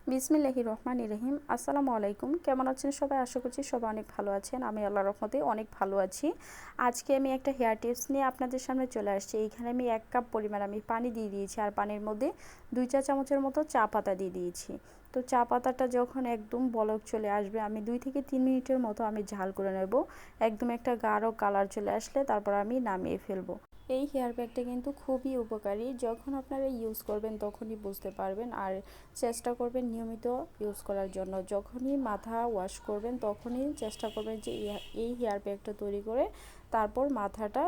বিসমিল্লাহির রহমানির রহিম। আসসালামু আলাইকুম। কেমন আছেন সবাই? আশা করছি সবাই অনেক ভালো আছেন। আমি আল্লাহর রহমতে অনেক ভালো আছি। আজকে আমি একটা হেয়ার টিপস নিয়ে আপনাদের সামনে চলে আসছি। এইখানে আমি 1 কাপ পরিমাণ আমি পানি দিয়ে দিয়েছি, আর পানির মধ্যে 2 চা চামচের মতো চা পাতা দিয়ে দিয়েছি। তো চা পাতাটা যখন একদম বলক চলে আসবে, আমি 2 থেকে 3 মিনিটের মতো আমি ঝাল করে নেব। একদম একটা গাঢ় কালার চলে আসলে তারপর আমি নামিয়ে ফেলবো। এই হেয়ার প্যাকটা কিন্তু খুবই উপকারী। যখন আপনারা ইউজ করবেন তখনই বুঝতে পারবেন, আর চেষ্টা করবেন নিয়মিত ইউজ করার জন্য। যখনই মাথা ওয়াশ করবেন তখনই চেষ্টা করবেন যে এই হেয়ার প্যাকটা তৈরি করে তারপর মাথাটা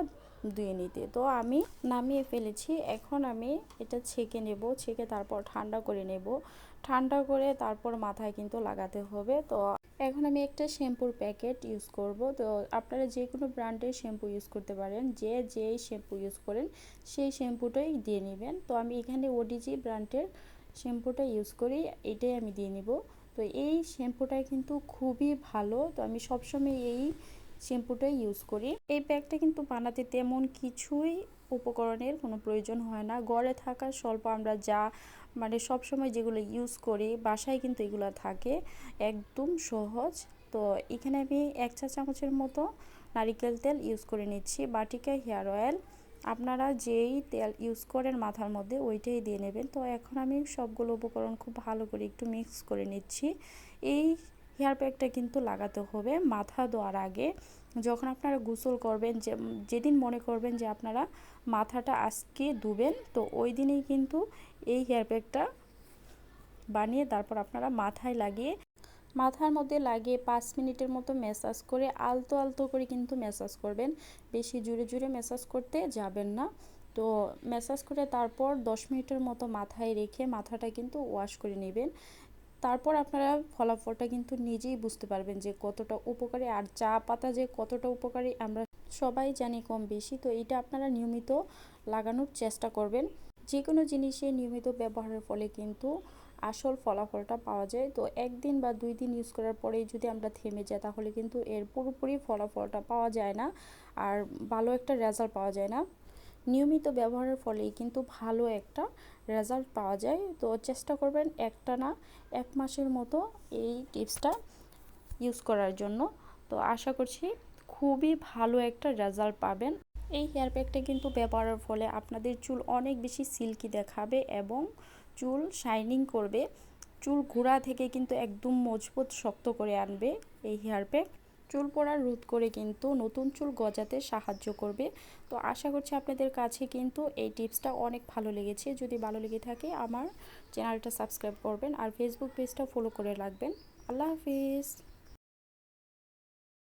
ধুয়ে নিতে। তো আমি নামিয়ে ফেলেছি। এখন আমি এটা ছেঁকে নেব, ছেঁকে তারপর ঠান্ডা করে নেব। ঠান্ডা করে তারপর মাথায় কিন্তু লাগাতে হবে। তো এখন আমি একটা শ্যাম্পুর প্যাকেট ইউজ করব। তো আপনারা যে কোনো ব্র্যান্ডের শ্যাম্পু ইউজ করতে পারেন, যেই শ্যাম্পু ইউজ করেন সেই শ্যাম্পুটাই দিয়ে নেবেন। তো আমি এখানে ওডিজি ব্র্যান্ডের শ্যাম্পুটা ইউজ করি, এটাই আমি দিয়ে নিব। তো এই শ্যাম্পুটা কিন্তু খুবই ভালো। তো আমি সবসময় এই শ্যাম্পুটাই ইউজ করি। এই প্যাকটা কিন্তু বানাতে তেমন কিছুই উপকরণের কোনো প্রয়োজন হয় না। ঘরে থাকা স্বল্প আমরা যা সবসময় যেগুলো ইউজ করি বাসায় কিন্তু এগুলো থাকে, একদম সহজ। তো এখানে আমি 1 চা চামচের মতো নারিকেল তেল ইউজ করে নিচ্ছি। বাটিকা হেয়ার অয়েল, আপনারা যেই তেল ইউজ করেন মাথার মধ্যে ওইটাই দিয়ে নেবেন। তো এখন আমি সবগুলো উপকরণ খুব ভালো করে একটু মিক্স করে নিচ্ছি। এই হেয়ার প্যাকটা কিন্তু লাগাতে হবে মাথা ধোয়ার আগে। যখন আপনারা গোসল করবেন, যেদিন মনে করবেন যে আপনারা মাথাটা আজকে ধুবেন, তো ওই দিনেই কিন্তু এই হেয়ার প্যাকটা বানিয়ে তারপর আপনারা মাথার মধ্যে লাগিয়ে 5 মিনিটের মতো ম্যাসাজ করে আলতো আলতো করে কিন্তু ম্যাসাজ করবেন। বেশি জোরে জোরে ম্যাসাজ করতে যাবেন না। তো ম্যাসাজ করে তারপর 10 মিনিটের মতো মাথায় রেখে মাথাটা কিন্তু ওয়াশ করে নেবেন। তারপর আপনারা ফলাফলটা কিন্তু নিজেই বুঝতে পারবেন যে কতটা উপকারী। আর চা পাতা যে কতটা উপকারী আমরা সবাই জানি কম বেশি। তো এটা আপনারা নিয়মিত লাগানোর চেষ্টা করবেন। যে কোনো জিনিসে নিয়মিত ব্যবহারের ফলে কিন্তু আসল ফলাফলটা পাওয়া যায়। তো 1 দিন বা 2 দিন ইউজ করার পরেই যদি আমরা থেমে যাই তাহলে কিন্তু এর পুরোপুরি ফলাফলটা পাওয়া যায় না, আর ভালো একটা রেজাল্ট পাওয়া যায় না। নিয়মিত ব্যবহারের ফলেই কিন্তু ভালো একটা রেজাল্ট পাওয়া যায়। তো চেষ্টা করবেন একটানা 1 মাসের মতো এই টিপসটা ইউজ করার জন্য। তো আশা করছি খুবই ভালো একটা রেজাল্ট পাবেন। এই হেয়ার প্যাকটা কিন্তু ব্যবহারের ফলে আপনাদের চুল অনেক বেশি সিল্কি দেখাবে এবং চুল শাইনিং করবে। চুল গোড়া থেকে কিন্তু একদম মজবুত শক্ত করে আনবে এই হেয়ার প্যাক। চুল পড়া রোধ করে কিন্তু নতুন চুল গজাতে সাহায্য করবে। তো আশা করছি আপনাদের কাছে কিন্তু এই টিপসটা অনেক ভালো লেগেছে। যদি ভালো লেগে থাকে আমার চ্যানেলটা সাবস্ক্রাইব করবেন, আর ফেসবুক পেজটা ফলো করে রাখবেন। আল্লাহ হাফিজ।